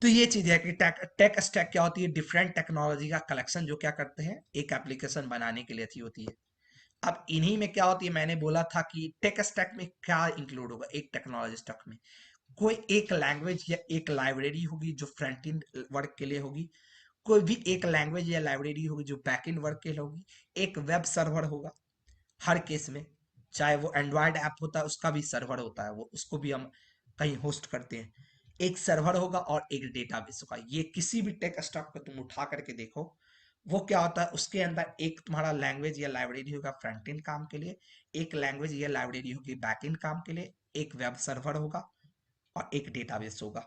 तो ये चीज है कि टेक स्टैक क्या होती है? डिफरेंट टेक्नोलॉजी का कलेक्शन जो क्या करते हैं एक एप्लीकेशन बनाने के लिए थी होती है। अब इन्हीं में क्या होती है, मैंने बोला था कि टेक स्टैक में क्या इंक्लूड होगा एक टेक्नोलॉजी स्टैक में? कोई एक लैंग्वेज या एक लाइब्रेरी होगी जो फ्रंट एंड वर्क के लिए होगी, कोई भी एक लैंग्वेज या लाइब्रेरी होगी जो बैक एंड वर्क के लिए होगी, एक वेब सर्वर होगा हर केस में। चाहे वो एंड्रॉयड ऐप होता है उसका भी सर्वर होता है, वो उसको भी हम कहीं होस्ट करते हैं। एक सर्वर होगा और एक डेटाबेस होगा। ये किसी भी टेक स्टैक को तुम उठा करके देखो, वो क्या होता है, उसके अंदर एक तुम्हारा लैंग्वेज या लाइब्रेरी होगा फ्रंट एंड काम के लिए, एक लैंग्वेज या लाइब्रेरी होगी बैक एंड काम के लिए, एक वेब सर्वर होगा और एक डेटाबेस होगा।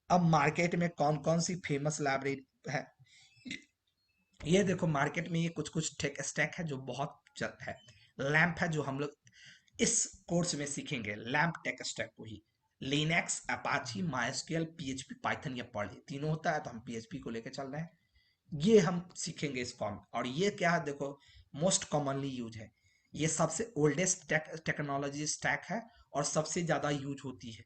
अब मार्केट में कौन कौन सी फेमस लाइब्रेरी है, ये देखो मार्केट में ये कुछ कुछ टेक स्टैक है जो बहुत है। लैंप है जो हम लोग इस कोर्स में सीखेंगे, लैंप टेक स्टैक को ही। Linux, Apache, MySQL, PHP, Python, ये पढ़े तीनों होता है, तो हम पीएचपी को लेकर चल रहे हैं। ये हम सीखेंगे इस फॉर्म। और ये क्या है देखो, मोस्ट कॉमनली यूज है, ये सबसे ओल्डेस्ट टेक्नोलॉजी स्टैक है और सबसे ज्यादा यूज होती है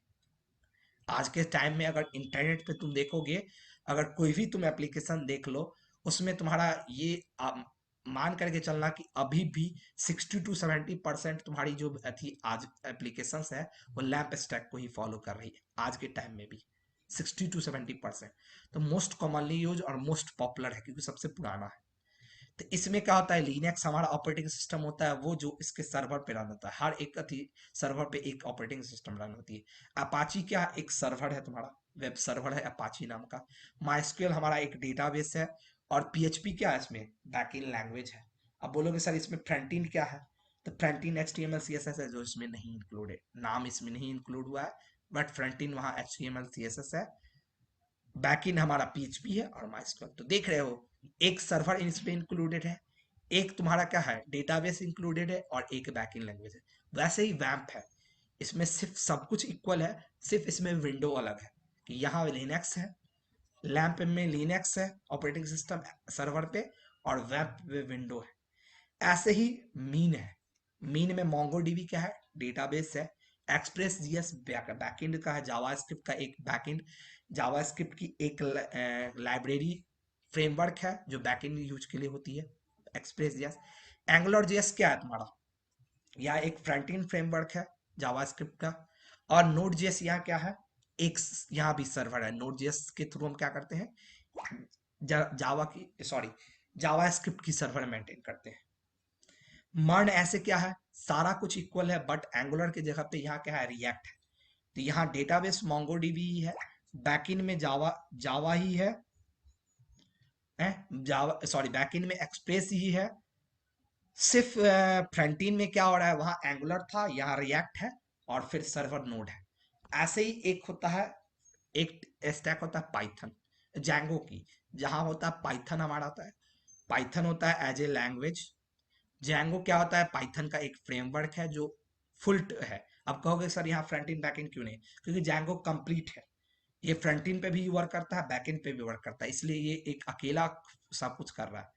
आज के टाइम में। अगर इंटरनेट पे तुम देखोगे, अगर कोई भी तुम एप्लीकेशन देख लो, उसमें तुम्हारा ये मान करके चलना कि अभी भी 60 to 70% तुम्हारी जो थी आज एप्लीकेशंस है, वो लैंप स्टैक को ही फॉलो कर रही है आज के टाइम में भी। 60 to 70%। तो मोस्ट कॉमनली यूज और मोस्ट पॉपुलर है क्योंकि सबसे पुराना है। तो इसमें क्या होता है, लिनक्स हमारा ऑपरेटिंग सिस्टम होता है, वो जो इसके सर्वर पे रन होता है, हर एक अथी सर्वर पे एक ऑपरेटिंग सिस्टम रन होती है। अपाची क्या है, एक सर्वर है तुम्हारा, वेब सर्वर है अपाची नाम का। माइस्क्वेल हमारा एक डेटाबेस है। और पीएचपी क्या है, इसमें बैकएंड लैंग्वेज है। अब बोलोगे सर इसमें फ्रंट एंड क्या है, तो फ्रंट एंड एचटीएमएल सीएसएस है जो इसमें नहीं इंक्लूडेड, नाम इसमें नहीं इंक्लूड हुआ है, बट फ्रंट एंड वहाँ एचटीएमएल सीएसएस है। बैकएंड हमारा पीएचपी है और माइस्क्वेल। तो देख रहे हो, एक सर्वर इसमें इंक्लूडेड है, एक तुम्हारा क्या है डेटाबेस इंक्लूडेड है, और एक बैकएंड लैंग्वेज है। वैसे ही वैम्प है, इसमें सिर्फ सब कुछ इक्वल है, सिर्फ इसमें विंडो अलग है कि यहाँ लिनक्स है, लैंप में लिनक्स है ऑपरेटिंग सिस्टम सर्वर पे, और वेब पे विंडो है। ऐसे ही मीन है, मीन में मोंगोडीबी क्या है, डेटाबेस है। एक्सप्रेस जीएस बैकएंड का है, जावास्क्रिप्ट का एक बैकएंड, जावास्क्रिप्ट की एक लाइब्रेरी फ्रेमवर्क है जो बैकएंड यूज के लिए होती है, एक्सप्रेस जीएस। एंगुलर जीएस क्या है तुम्हारा, या एक फ्रंट एंड फ्रेमवर्क है जावास्क्रिप्ट का। और नोड जेएस यहाँ क्या है, एक यहाँ भी सर्वर है। नोड जेएस के थ्रू हम क्या करते हैं, जावा की सॉरी जावा स्क्रिप्ट की सर्वर मेंटेन करते हैं। मर्न ऐसे क्या है, सारा कुछ इक्वल है, बट एंगुलर की जगह पे यहाँ क्या है, रिएक्ट है। तो यहाँ डेटाबेस मोंगोडीबी ही है, बैकएंड में जावा जावा ही है, जावा सॉरी बैकएंड में एक्सप्रेस ही है। सिर्फ फ्रंट एंड में क्या हो रहा है, वहां एंगुलर था, यहाँ रिएक्ट है, और फिर सर्वर नोड है। ऐसे ही एक होता है, एक स्टैक होता है पाइथन जैंगो की, जहां होता है पाइथन हमारा होता है। पाइथन होता है एज ए लैंग्वेज, जैंगो क्या होता है, पाइथन का एक फ्रेमवर्क है जो फुल है। अब कहोगे सर यहाँ फ्रंट एंड बैक एंड क्यों नहीं, क्योंकि जैंगो कंप्लीट है, ये फ्रंट एंड पे भी वर्क करता है, बैक एंड पे भी वर्क करता है, इसलिए ये एक अकेला सब कुछ कर रहा है।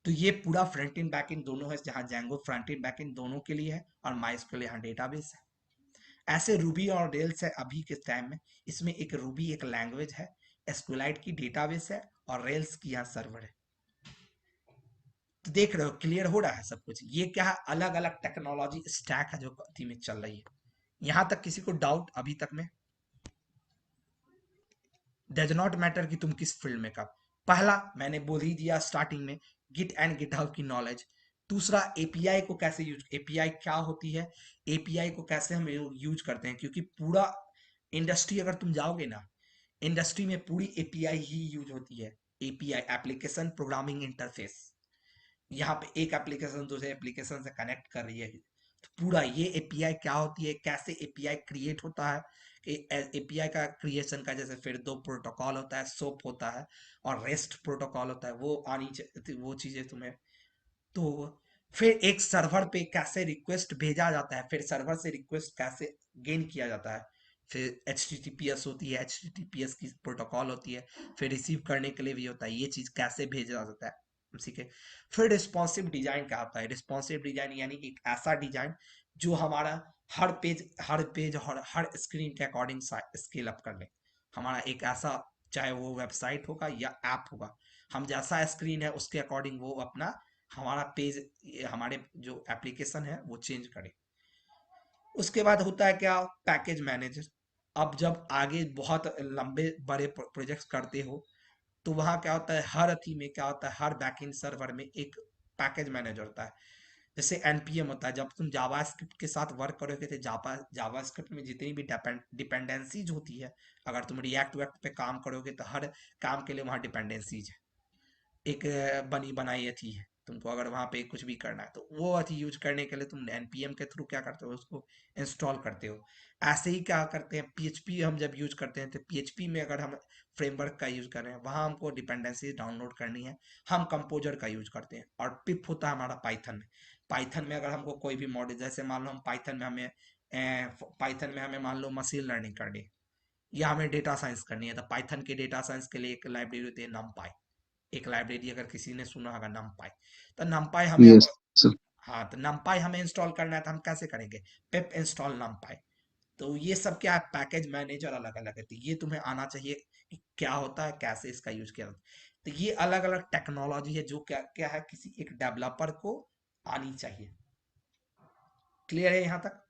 तो ये पूरा फ्रंट एंड बैक एंड दोनों है, जहां Django front end back and दोनों के लिए है, और माइस्क्यूएल यहाँ डेटाबेस है। ऐसे रूबी और रेल्स है अभी के टाइम में, इसमें एक रूबी एक लैंग्वेज है, एसक्यूएलाइट की डेटाबेस है, और रेल्स की यहाँ सर्वर है। तो देख रहे हो, क्लियर हो रहा है सब कुछ। ये क्या है, अलग अलग टेक्नोलॉजी स्टैक है जो में चल रही है। यहां तक किसी को डाउट अभी तक में? डज नॉट मैटर कि तुम किस फील्ड में, कब। पहला मैंने बोल ही दिया स्टार्टिंग में, गिट एंड गिटहब की नॉलेज। दूसरा एपीआई को कैसे यूज, एपीआई क्या होती है, एपीआई को कैसे हम यूज करते हैं, क्योंकि पूरा इंडस्ट्री अगर तुम जाओगे ना, इंडस्ट्री में पूरी एपीआई ही यूज होती है। एपीआई एप्लीकेशन प्रोग्रामिंग इंटरफेस, यहाँ पे एक एप्लीकेशन दूसरे एप्लीकेशन से कनेक्ट कर रही है। तो पूरा ये एपीआई क्या होती है, कैसे एपीआई क्रिएट होता है, कि एपीआई का क्रिएशन का जैसे फिर दो प्रोटोकॉल होता है, सोप होता है और रेस्ट प्रोटोकॉल होता है, वो आनी चाहिए, वो चीजें तुम्हें। तो फिर एक सर्वर पे कैसे रिक्वेस्ट भेजा जाता है, फिर सर्वर से रिक्वेस्ट कैसे गेन किया जाता है, फिर HTTPS होती है, HTTPS की प्रोटोकॉल होती है, फिर रिसीव करने के लिए भी होता है, ये चीज कैसे भेजा जाता है, ठीक है। फिर रिस्पॉन्सिव डिजाइन क्या होता है, रिस्पॉन्सिव डिजाइन यानी एक ऐसा डिजाइन जो हमारा हर पेज और हर स्क्रीन के अकॉर्डिंग स्केल अप कर ले। हमारा एक ऐसा, चाहे वो वेबसाइट होगा या ऐप होगा, हम जैसा स्क्रीन है उसके अकॉर्डिंग वो अपना हमारा पेज, हमारे जो एप्लीकेशन है वो चेंज करे। उसके बाद होता है क्या, पैकेज मैनेजर। अब जब आगे बहुत लंबे बड़े प्रोजेक्ट्स करते हो, तो वहाँ क्या होता है, हर अथी में क्या होता है, हर बैकएंड सर्वर में एक पैकेज मैनेजर होता है। जैसे एनपीएम होता है, जब तुम जावा स्क्रिप्ट के साथ वर्क करोगे तो जावा स्क्रिप्ट में जितनी भी डिपेंडेंसीज होती है, अगर तुम रिएक्ट वेक्ट पे काम करोगे तो हर काम के लिए वहाँ डिपेंडेंसीज है, एक बनी बनाई अथी है। तुमको अगर वहां पे कुछ भी करना है तो वो अथी यूज करने के लिए तुम एनपीएम के थ्रू क्या करते हो, उसको इंस्टॉल करते हो। ऐसे ही क्या करते हैं, पीएचपी हम जब यूज करते हैं तो पीएचपी में अगर हम फ्रेमवर्क का यूज कर रहे हैं, वहां हमको डिपेंडेंसी डाउनलोड करनी है, हम कंपोजर का यूज करते हैं। और पिप होता है हमारा पाइथन में। पाइथन में अगर हमको कोई भी मॉडल, जैसे मान लो हम पाइथन में हमें मान लो मशीन लर्निंग करनी है, या हमें डेटा साइंस करनी है, तो पाइथन के डेटा साइंस के लिए एक लाइब्रेरी होती है नमपाई। एक लाइब्रेरी अगर किसी ने सुना होगा नमपाई, तो नमपाई हमें यस। हाँ, तो नमपाई हमें इंस्टॉल करना है तो हम कैसे करेंगे, पिप इंस्टॉल नमपाई। तो ये सब क्या है, पैकेज मैनेजर अलग अलग है, तो ये तुम्हें आना चाहिए कि क्या होता है, कैसे इसका यूज किया जाता है। तो ये अलग अलग टेक्नोलॉजी है जो क्या क्या है, किसी एक डेवलपर को आनी चाहिए। क्लियर है यहाँ तक?